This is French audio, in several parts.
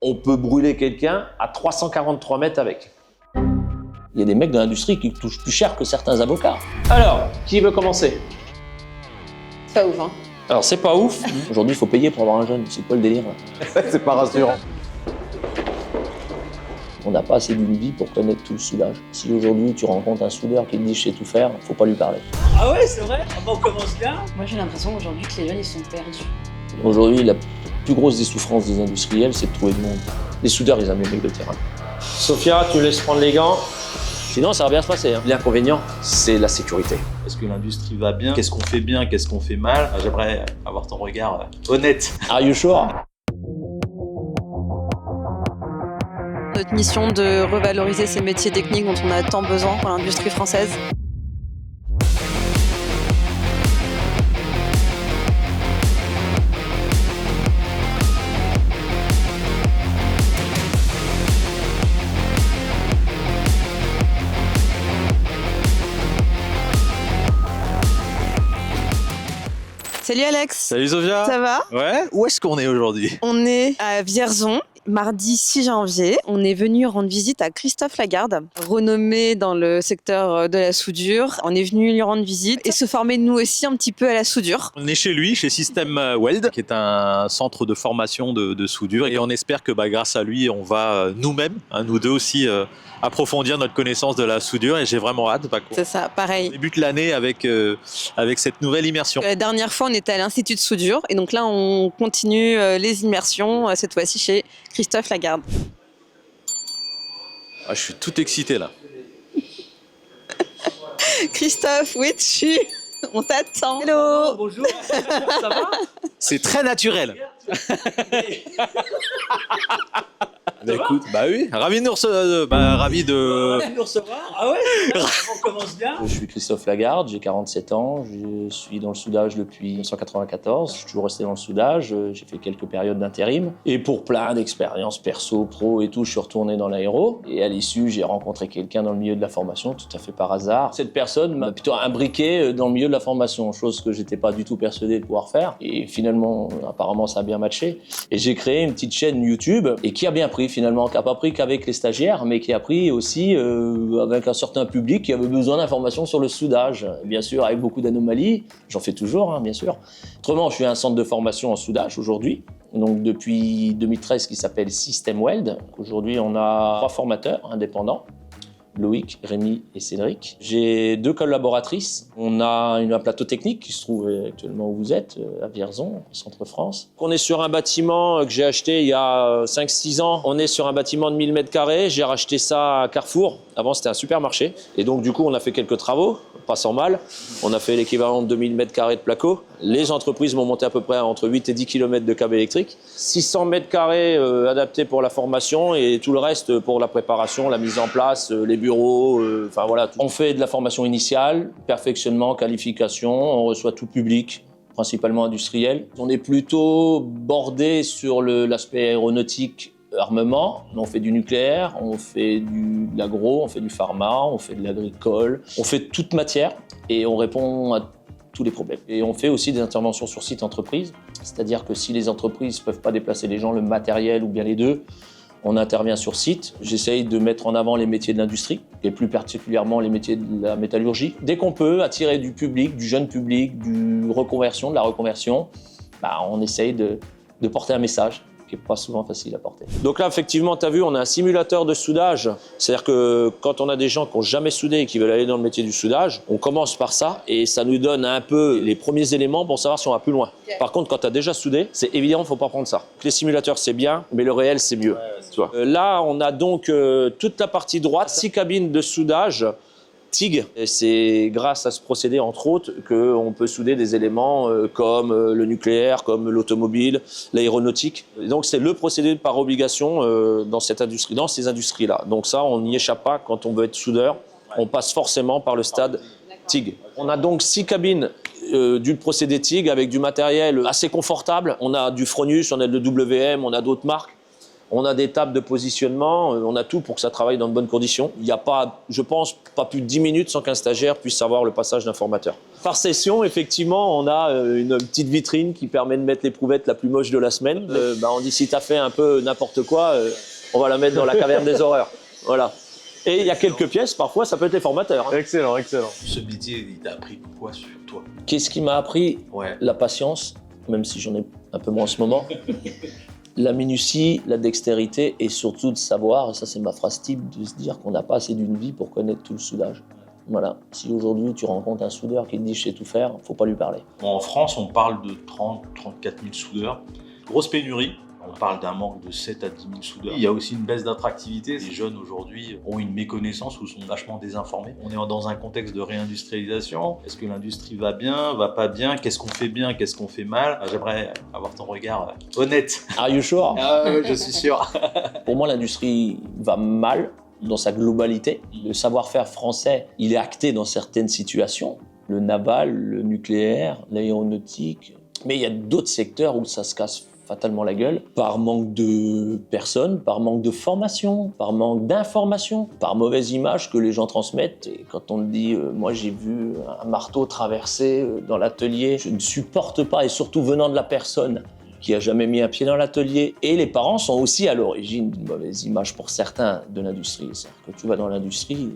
On peut brûler quelqu'un à 343 mètres avec. Il y a des mecs de l'industrie qui touchent plus cher que certains avocats. Alors, qui veut commencer? C'est pas ouf, hein. Alors, c'est pas ouf. Aujourd'hui, il faut payer pour avoir un jeune. C'est quoi le délire? C'est pas rassurant. On n'a pas assez d'une vie pour connaître tout le soudage. Si aujourd'hui, tu rencontres un soudeur qui te dit « je sais tout faire », faut pas lui parler. Ah ouais, c'est vrai? On commence bien. Moi, j'ai l'impression aujourd'hui que les jeunes, ils sont perdus. Aujourd'hui, la plus grosse des souffrances des industriels, c'est de trouver du monde. Les soudeurs, ils aiment les mecs de terrain. Sophia, tu laisses prendre les gants. Sinon, ça va bien se passer. L'inconvénient, c'est la sécurité. Est-ce que l'industrie va bien? Qu'est-ce qu'on fait bien? Qu'est-ce qu'on fait mal? J'aimerais avoir ton regard honnête. Are you sure? Notre mission de revaloriser ces métiers techniques dont on a tant besoin pour l'industrie française. Salut Alex. Salut Sofia. Ça va? Ouais. Où est-ce qu'on est aujourd'hui? On est à Vierzon, mardi 6 janvier. On est venu rendre visite à Christophe Lagarde, renommé dans le secteur de la soudure. On est venu lui rendre visite et se former nous aussi un petit peu à la soudure. On est chez lui, chez System Weld, qui est un centre de formation de soudure. Et on espère que grâce à lui, on va nous-mêmes, nous deux aussi, approfondir notre connaissance de la soudure. Et j'ai vraiment hâte. C'est ça, pareil. On débute l'année avec cette nouvelle immersion. La dernière fois, on était à l'Institut de soudure. Et donc là, on continue les immersions, cette fois-ci chez Christophe Lagarde. Ah, je suis tout excité là. Christophe, où es-tu? On t'attend. Hello. Bonjour. Ça va? C'est très naturel. Écoute, oui, ravi de nous recevoir. Ravi de nous recevoir. Ah ouais? On commence bien. Je suis Christophe Lagarde, j'ai 47 ans, je suis dans le soudage depuis 1994, je suis toujours resté dans le soudage, j'ai fait quelques périodes d'intérim. Et pour plein d'expériences perso, pro et tout, je suis retourné dans l'aéro. Et à l'issue, j'ai rencontré quelqu'un dans le milieu de la formation, tout à fait par hasard. Cette personne m'a plutôt imbriqué dans le milieu de la formation, chose que j'étais pas du tout persuadé de pouvoir faire. Et finalement, apparemment, ça a bien matché. Et j'ai créé une petite chaîne YouTube, et qui a bien pris finalement, qui n'a pas pris qu'avec les stagiaires, mais qui a pris aussi avec un certain public qui avait besoin d'informations sur le soudage. Bien sûr, avec beaucoup d'anomalies, j'en fais toujours, bien sûr. Autrement, je suis un centre de formation en soudage aujourd'hui, donc depuis 2013, qui s'appelle System Weld. Aujourd'hui, on a 3 formateurs indépendants. Loïc, Rémi et Cédric. J'ai 2 collaboratrices. On a un plateau technique qui se trouve actuellement où vous êtes, à Vierzon, au centre France. On est sur un bâtiment que j'ai acheté il y a 5-6 ans. On est sur un bâtiment de 1000 m². J'ai racheté ça à Carrefour. Avant, c'était un supermarché. Et donc, du coup, on a fait quelques travaux, pas sans mal. On a fait l'équivalent de 2000 m² de placo. Les entreprises m'ont monté à peu près entre 8 et 10 km de câbles électriques. 600 m² adaptés pour la formation et tout le reste pour la préparation, la mise en place, les bureaux, enfin voilà. On fait de la formation initiale, perfectionnement, qualification, on reçoit tout public, principalement industriel. On est plutôt bordé sur l'aspect aéronautique, armement, on fait du nucléaire, on fait de l'agro, on fait du pharma, on fait de l'agricole, on fait toute matière et on répond à tous les problèmes. Et on fait aussi des interventions sur site entreprise, c'est-à-dire que si les entreprises ne peuvent pas déplacer les gens, le matériel ou bien les deux, on intervient sur site. J'essaye de mettre en avant les métiers de l'industrie et plus particulièrement les métiers de la métallurgie. Dès qu'on peut attirer du public, du jeune public, de la reconversion, on essaye de porter un message qui n'est pas souvent facile à porter. Donc là, effectivement, tu as vu, on a un simulateur de soudage. C'est-à-dire que quand on a des gens qui n'ont jamais soudé et qui veulent aller dans le métier du soudage, on commence par ça et ça nous donne un peu les premiers éléments pour savoir si on va plus loin. Okay. Par contre, quand tu as déjà soudé, c'est évident, il ne faut pas prendre ça. Les simulateurs, c'est bien, mais le réel, c'est mieux. Tu vois. Là, on a donc toute la partie droite, 6 cabines de soudage. TIG. C'est grâce à ce procédé, entre autres, qu'on peut souder des éléments comme le nucléaire, comme l'automobile, l'aéronautique. Donc c'est le procédé par obligation dans cette industrie, dans ces industries-là. Donc ça, on n'y échappe pas quand on veut être soudeur. On passe forcément par le stade TIG. On a donc 6 cabines du procédé TIG avec du matériel assez confortable. On a du Fronius, on a de WM, on a d'autres marques. On a des tables de positionnement, on a tout pour que ça travaille dans de bonnes conditions. Il n'y a pas, je pense, pas plus de 10 minutes sans qu'un stagiaire puisse savoir le passage d'un formateur. Par session, effectivement, on a une petite vitrine qui permet de mettre l'éprouvette la plus moche de la semaine. On dit, si tu as fait un peu n'importe quoi, on va la mettre dans la caverne des horreurs. Voilà. Et il y a quelques pièces, parfois, ça peut être les formateurs. Hein. Excellent, excellent. Ce métier, il t'a appris quoi sur toi? Qu'est-ce qui m'a appris? Ouais. La patience, même si j'en ai un peu moins en ce moment. La minutie, la dextérité et surtout de savoir, et ça c'est ma phrase type, de se dire qu'on n'a pas assez d'une vie pour connaître tout le soudage. Voilà. Si aujourd'hui tu rencontres un soudeur qui te dit je sais tout faire, faut pas lui parler. Bon, en France, on parle de 34 000 soudeurs. Grosse pénurie. On parle d'un manque de 7 à 10 000 soudeurs. Il y a aussi une baisse d'attractivité. Les jeunes aujourd'hui ont une méconnaissance ou sont vachement désinformés. On est dans un contexte de réindustrialisation. Est-ce que l'industrie va bien, va pas bien? Qu'est-ce qu'on fait bien, qu'est-ce qu'on fait mal? J'aimerais avoir ton regard honnête. Are you sure? Ah oui, je suis sûr. Pour moi, l'industrie va mal dans sa globalité. Le savoir-faire français, il est acté dans certaines situations. Le naval, le nucléaire, l'aéronautique. Mais il y a d'autres secteurs où ça se casse fatalement la gueule, par manque de personnes, par manque de formation, par manque d'information, par mauvaise image que les gens transmettent. Et quand on me dit moi j'ai vu un marteau traverser dans l'atelier, je ne supporte pas, et surtout venant de la personne qui a jamais mis un pied dans l'atelier. Et les parents sont aussi à l'origine d'une mauvaise image pour certains de l'industrie. C'est-à-dire que tu vas dans l'industrie,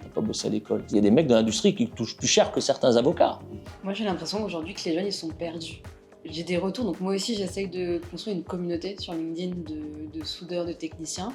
t'as pas bossé à l'école. Il y a des mecs de l'industrie qui touchent plus cher que certains avocats. Moi j'ai l'impression qu'aujourd'hui que les jeunes ils sont perdus. J'ai des retours, donc moi aussi j'essaye de construire une communauté sur LinkedIn de soudeurs, de techniciens,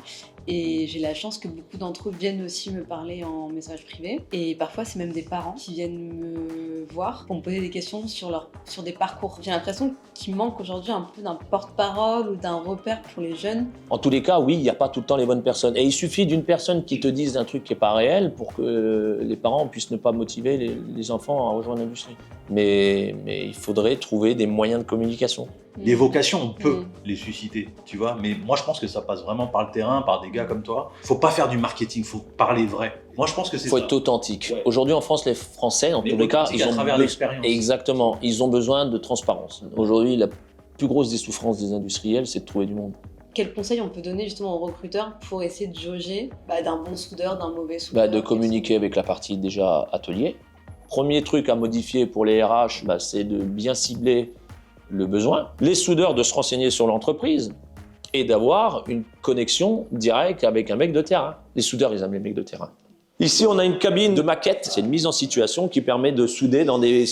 et j'ai la chance que beaucoup d'entre eux viennent aussi me parler en message privé, et parfois c'est même des parents qui viennent me voir pour me poser des questions sur des parcours. J'ai l'impression qu'il manque aujourd'hui un peu d'un porte-parole ou d'un repère pour les jeunes. En tous les cas, oui, il n'y a pas tout le temps les bonnes personnes, et il suffit d'une personne qui te dise un truc qui n'est pas réel pour que les parents puissent ne pas motiver les enfants à rejoindre l'industrie. Mais il faudrait trouver des moyens de communication. Les vocations, on peut les susciter, tu vois, mais moi je pense que ça passe vraiment par le terrain, par des gars comme toi. Faut pas faire du marketing, faut parler vrai. Moi je pense que c'est ça. Faut être authentique. Ouais. Aujourd'hui en France, les Français, en tous les cas, à travers l'expérience. Exactement, ils ont besoin de transparence. Aujourd'hui, la plus grosse des souffrances des industriels, c'est de trouver du monde. Quel conseil on peut donner justement aux recruteurs pour essayer de jauger d'un bon soudeur, d'un mauvais soudeur? De communiquer avec la partie déjà atelier. Premier truc à modifier pour les RH, c'est de bien cibler le besoin. Les soudeurs de se renseigner sur l'entreprise et d'avoir une connexion directe avec un mec de terrain. Les soudeurs, ils aiment les mecs de terrain. Ici, on a une cabine de maquette. C'est une mise en situation qui permet de souder dans des,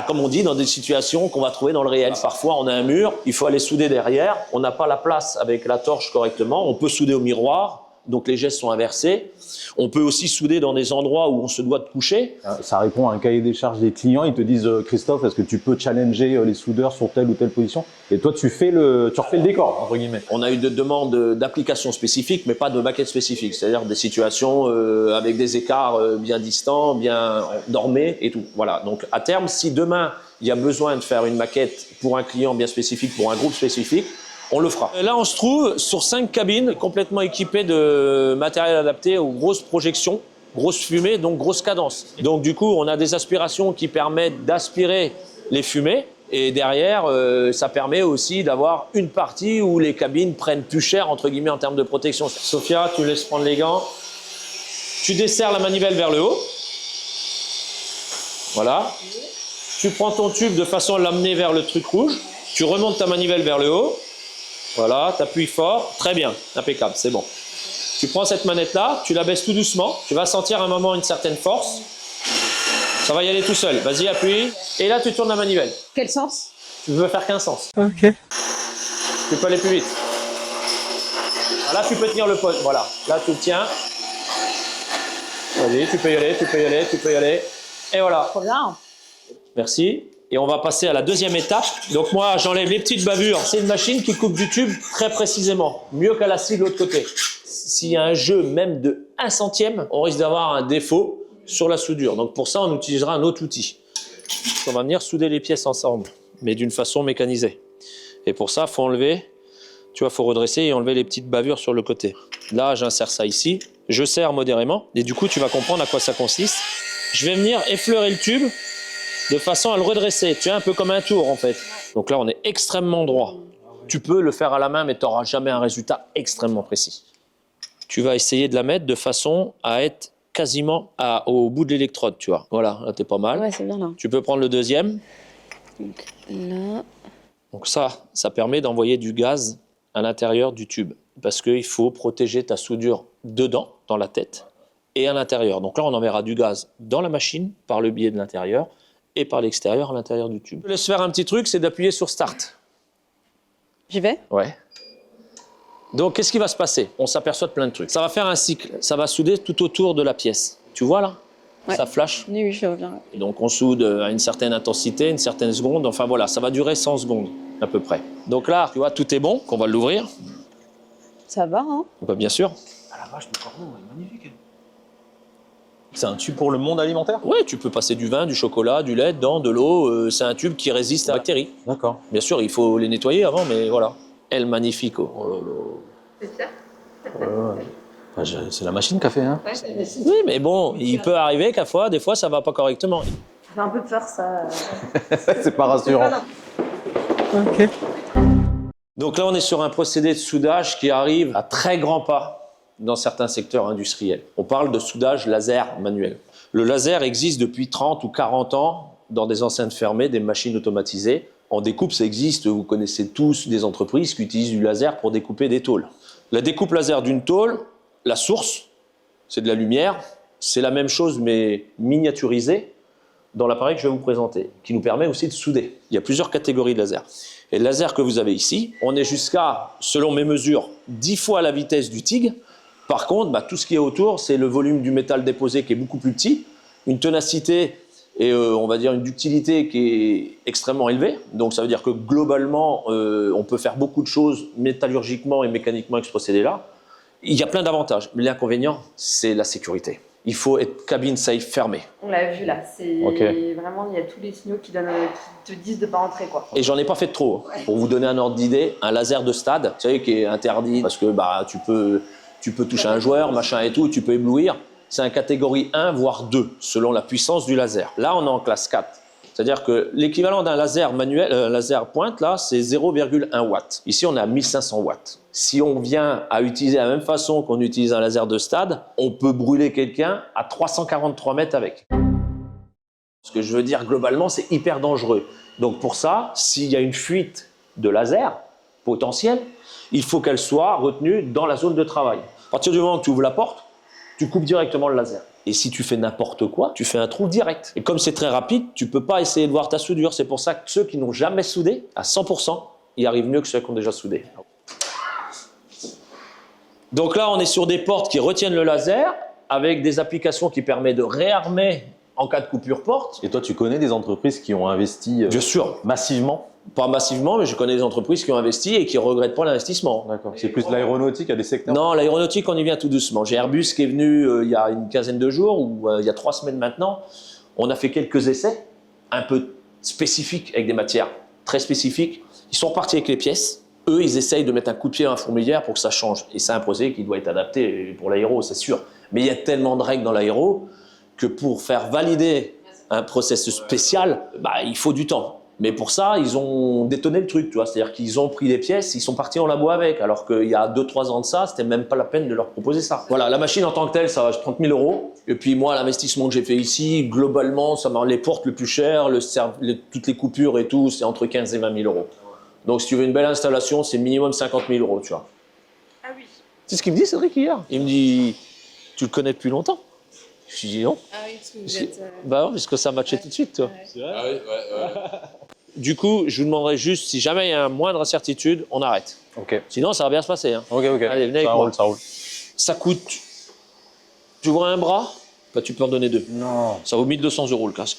comme on dit, dans des situations qu'on va trouver dans le réel. Parfois, on a un mur, il faut aller souder derrière. On n'a pas la place avec la torche correctement. On peut souder au miroir. Donc les gestes sont inversés. On peut aussi souder dans des endroits où on se doit de coucher. Ça répond à un cahier des charges des clients. Ils te disent Christophe, est-ce que tu peux challenger les soudeurs sur telle ou telle position? Et toi, tu refais le décor, entre guillemets. On a eu des demandes d'applications spécifiques, mais pas de maquettes spécifiques. C'est-à-dire des situations avec des écarts bien distants, bien dormés et tout. Voilà. Donc à terme, si demain, il y a besoin de faire une maquette pour un client bien spécifique, pour un groupe spécifique, on le fera. Et là, on se trouve sur 5 cabines complètement équipées de matériel adapté aux grosses projections, grosses fumées, donc grosse cadence. Donc du coup, on a des aspirations qui permettent d'aspirer les fumées. Et derrière, ça permet aussi d'avoir une partie où les cabines prennent plus cher, entre guillemets, en termes de protection. Sophia, tu laisses prendre les gants. Tu desserres la manivelle vers le haut. Voilà. Tu prends ton tube de façon à l'amener vers le truc rouge. Tu remontes ta manivelle vers le haut. Voilà, tu appuies fort, très bien, impeccable, c'est bon. Tu prends cette manette-là, tu la baisses tout doucement, tu vas sentir à un moment une certaine force. Ça va y aller tout seul, vas-y, appuie. Et là, tu tournes la manivelle. Quel sens? Tu veux faire qu'un sens. Ok. Tu peux aller plus vite. Là, tu peux tenir le poste, voilà. Là, tu le tiens. Vas-y, tu peux y aller, tu peux y aller, tu peux y aller. Et voilà. Trop bien. Merci. Et on va passer à la deuxième étape. Donc moi, j'enlève les petites bavures. C'est une machine qui coupe du tube très précisément, mieux qu'à la scie de l'autre côté. S'il y a un jeu même de 1 centième, on risque d'avoir un défaut sur la soudure. Donc pour ça, on utilisera un autre outil. On va venir souder les pièces ensemble, mais d'une façon mécanisée. Et pour ça, il faut enlever, tu vois, il faut redresser et enlever les petites bavures sur le côté. Là, j'insère ça ici. Je serre modérément. Et du coup, tu vas comprendre à quoi ça consiste. Je vais venir effleurer le tube de façon à le redresser. Tu vois, un peu comme un tour en fait. Donc là, on est extrêmement droit. Tu peux le faire à la main, mais tu n'auras jamais un résultat extrêmement précis. Tu vas essayer de la mettre de façon à être quasiment au bout de l'électrode, tu vois. Voilà, là, t'es pas mal. Ouais, c'est bien là. Tu peux prendre le deuxième. Donc là. Donc ça permet d'envoyer du gaz à l'intérieur du tube. Parce qu'il faut protéger ta soudure dedans, dans la tête, et à l'intérieur. Donc là, on enverra du gaz dans la machine, par le biais de l'intérieur, et par l'extérieur, à l'intérieur du tube. Je te laisse faire un petit truc, c'est d'appuyer sur Start. J'y vais? Ouais. Donc, qu'est-ce qui va se passer? On s'aperçoit de plein de trucs. Ça va faire un cycle. Ça va souder tout autour de la pièce. Tu vois là? Ouais. Ça flash. Oui, oui, je reviens. Et donc, on soude à une certaine intensité, une certaine seconde. Enfin, voilà, ça va durer 100 secondes, à peu près. Donc là, tu vois, tout est bon, qu'on va l'ouvrir. Ça va, hein? Bah, bien sûr. Ah la vache, le corbeau est magnifique. C'est un tube pour le monde alimentaire? Oui, tu peux passer du vin, du chocolat, du lait, dedans, de l'eau. C'est un tube qui résiste à la bactéries. D'accord. Bien sûr, il faut les nettoyer avant, mais voilà. El Magnifico. Oh là là. C'est ça? Ah, c'est la machine qui a fait, hein? Oui, mais bon, il peut arriver qu'à fois, des fois, ça va pas correctement. Ça fait un peu peur, ça. C'est pas rassurant. Donc là, on est sur un procédé de soudage qui arrive à très grands pas dans certains secteurs industriels. On parle de soudage laser manuel. Le laser existe depuis 30 ou 40 ans dans des enceintes fermées, des machines automatisées. En découpe, ça existe, vous connaissez tous des entreprises qui utilisent du laser pour découper des tôles. La découpe laser d'une tôle, la source, c'est de la lumière. C'est la même chose, mais miniaturisée dans l'appareil que je vais vous présenter, qui nous permet aussi de souder. Il y a plusieurs catégories de laser. Et le laser que vous avez ici, on est jusqu'à, selon mes mesures, 10 fois la vitesse du TIG. Par contre, tout ce qui est autour, c'est le volume du métal déposé qui est beaucoup plus petit, une ténacité et on va dire une ductilité qui est extrêmement élevée. Donc ça veut dire que globalement, on peut faire beaucoup de choses métallurgiquement et mécaniquement avec ce procédé-là. Il y a plein d'avantages, mais l'inconvénient, c'est la sécurité. Il faut être cabine safe fermée. On l'a vu là, c'est Ok. vraiment, il y a tous les signaux qui te disent de pas entrer, quoi. Et j'en ai pas fait de trop. Pour vous donner un ordre d'idée, un laser de stade, vous savez, qui est interdit parce que tu peux toucher un joueur, machin et tout, tu peux éblouir. C'est un catégorie 1, voire 2, selon la puissance du laser. Là, on est en classe 4. C'est-à-dire que l'équivalent d'un laser manuel, laser pointe, là, c'est 0,1 watt. Ici, on est à 1500 watts. Si on vient à utiliser la même façon qu'on utilise un laser de stade, on peut brûler quelqu'un à 343 mètres avec. Ce que je veux dire, globalement, c'est hyper dangereux. Donc pour ça, s'il y a une fuite de laser potentielle, il faut qu'elle soit retenue dans la zone de travail. À partir du moment où tu ouvres la porte, tu coupes directement le laser. Et si tu fais n'importe quoi, tu fais un trou direct. Et comme c'est très rapide, tu ne peux pas essayer de voir ta soudure. C'est pour ça que ceux qui n'ont jamais soudé, à 100%, y arrivent mieux que ceux qui ont déjà soudé. Donc là, on est sur des portes qui retiennent le laser, avec des applications qui permettent de réarmer en cas de coupure porte. Et toi, tu connais des entreprises qui ont investi Bien sûr, massivement? pas massivement, mais je connais des entreprises qui ont investi et qui ne regrettent pas l'investissement. D'accord. C'est plus l'aéronautique, il y a des secteurs? Non, l'aéronautique, on y vient tout doucement. J'ai Airbus qui est venu il y a une quinzaine de jours, ou il y a 3 semaines maintenant. On a fait quelques essais, un peu spécifiques, avec des matières très spécifiques. Ils sont repartis avec les pièces. Eux, ils essayent de mettre un coup de pied dans la fourmilière pour que ça change. Et c'est un procédé qui doit être adapté pour l'aéro, c'est sûr. Mais il y a tellement de règles dans l'aéro que pour faire valider un processus spécial, il faut du temps. Mais pour ça, ils ont détonné le truc, tu vois. C'est-à-dire qu'ils ont pris les pièces, ils sont partis en labo avec. Alors qu'il y a 2-3 ans de ça, c'était même pas la peine de leur proposer ça. Voilà, la machine en tant que telle, ça va 30 000 €. Et puis moi, l'investissement que j'ai fait ici, globalement, ça m'a les portes les plus chères, toutes les coupures et tout, c'est entre 15 et 20 000 €. Donc si tu veux une belle installation, c'est minimum 50 000 €, tu vois. Ah oui. C'est ce qu'il me dit, Cédric, hier. Il me dit, tu le connais depuis longtemps? Je lui dis non. Ah oui, parce que vous êtes... Bah non, parce que ça matchait tout de suite, toi. Ah oui, ouais. Du coup, je vous demanderai juste, si jamais il y a une moindre incertitude, on arrête. Ok. Sinon, ça va bien se passer. Hein. Ok. Allez, venez avec Ça moi. roule, ça roule. Ça coûte... Tu vois un bras? Tu peux en donner 2. Non. Ça vaut 1 200 € le casque.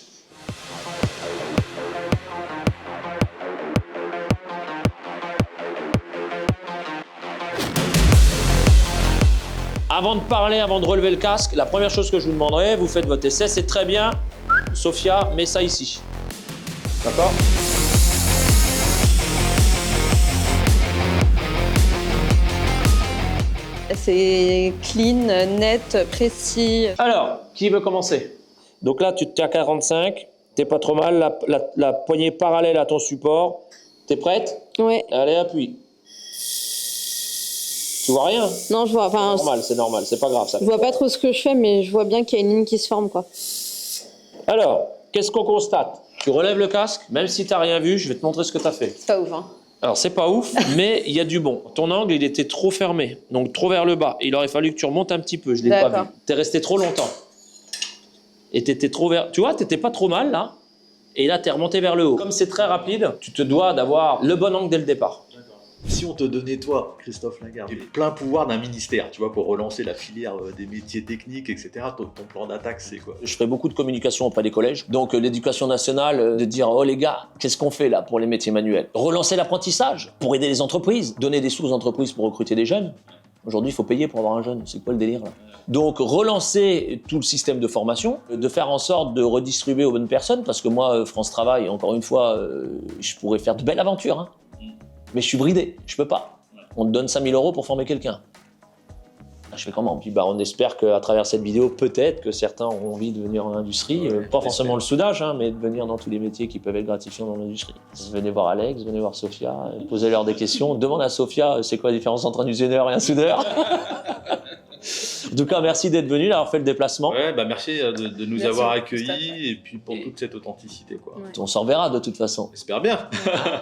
Avant de parler, avant de relever le casque, la première chose que je vous demanderai, vous faites votre essai, c'est très bien. Sophia, mets ça ici. D'accord? C'est clean, net, précis. Alors, qui veut commencer? Donc là, tu es à 45, t'es pas trop mal, la poignée parallèle à ton support, T'es prête? Ouais. Allez, appuie. Tu vois rien? Non, je vois. Enfin, C'est normal, c'est pas grave ça. je vois pas trop ce que je fais, mais je vois bien qu'il y a une ligne qui se forme, quoi. Alors, qu'est-ce qu'on constate? Tu relèves le casque, même si t'as rien vu, je vais te montrer ce que t'as fait. C'est pas ouf, hein. Alors, c'est pas ouf, mais il y a du bon. Ton angle, il était trop fermé, donc trop vers le bas. Il aurait fallu que tu remontes un petit peu, je l'ai pas vu. D'accord. T'es resté trop longtemps. Et t'étais trop vers... Tu vois, t'étais pas trop mal, là. Et là, t'es remonté vers le haut. Comme c'est très rapide, tu te dois d'avoir le bon angle dès le départ. Si on te donnait, toi, Christophe Lagarde, les pleins pouvoirs d'un ministère, tu vois, pour relancer la filière des métiers techniques, etc., ton plan d'attaque, c'est quoi? Je fais beaucoup de communication auprès des collèges. Donc l'éducation nationale, de dire « Oh les gars, qu'est-ce qu'on fait là pour les métiers manuels ?» Relancer l'apprentissage pour aider les entreprises, donner des sous aux entreprises pour recruter des jeunes. Aujourd'hui, il faut payer pour avoir un jeune. C'est quoi le délire là? Donc relancer tout le système de formation, de faire en sorte de redistribuer aux bonnes personnes, parce que moi, France Travail, encore une fois, je pourrais faire de belles aventures, hein. Mais je suis bridé, je peux pas. On te donne 5 000 € pour former quelqu'un. Je fais comment? Puis on espère qu'à travers cette vidéo, peut-être que certains auront envie de venir en industrie, pas forcément le soudage, hein, mais de venir dans tous les métiers qui peuvent être gratifiants dans l'industrie. Venez voir Alex, venez voir Sophia, posez-leur des questions. Demande à Sophia, c'est quoi la différence entre un usineur et un soudeur? En tout cas, merci d'être venu, d'avoir fait le déplacement. Ouais, bah merci de nous Merci avoir beaucoup, Christophe. accueillis et puis pour toute cette authenticité, quoi. Ouais. On s'en verra de toute façon. On espère bien.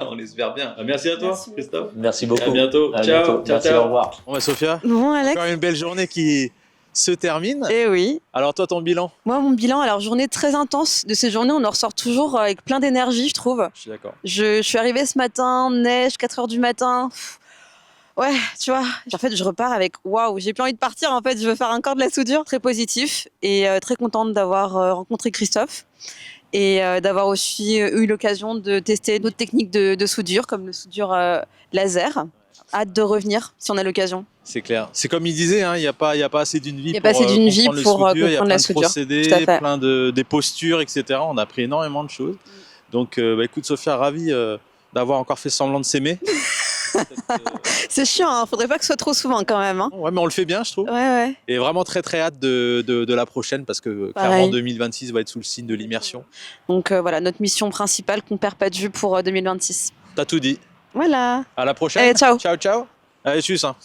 On espère bien. Bah, merci à toi, Merci beaucoup. Christophe. Merci beaucoup. À bientôt. À Ciao. bientôt. Ciao, Merci, ciao. au revoir. Bon bah Sophia, Bon, Alex. encore une belle journée qui se termine. Eh oui. Alors toi, ton bilan? Moi, mon bilan, alors journée très intense. De ces journées, on en ressort toujours avec plein d'énergie, je trouve. Je suis d'accord. Je suis arrivée ce matin, neige, 4 h du matin. Ouais, tu vois, en fait, je repars avec waouh, j'ai plus envie de partir. En fait, je veux faire encore de la soudure. Très positif et très contente d'avoir rencontré Christophe et d'avoir aussi eu l'occasion de tester d'autres techniques de soudure, comme le soudure laser. Hâte de revenir si on a l'occasion. C'est clair. C'est comme il disait, il n'y a pas assez d'une vie Il y a pas assez d'une vie comprendre le pour soudure. Il y a comprendre plein la de soudure. procédés, Tout à fait. plein des postures, etc. On a appris énormément de choses. Donc écoute Sophia, ravi d'avoir encore fait semblant de s'aimer. C'est chiant, hein, faudrait pas que ce soit trop souvent quand même. Hein. Ouais, mais on le fait bien, je trouve. Ouais, ouais. Et vraiment très très hâte de la prochaine parce que Pareil. clairement 2026 va être sous le signe de l'immersion. Donc voilà, notre mission principale qu'on perd pas de vue pour 2026. T'as tout dit. Voilà. À la prochaine. Allez, ciao. Ciao, ciao. Allez, tchuss. Hein.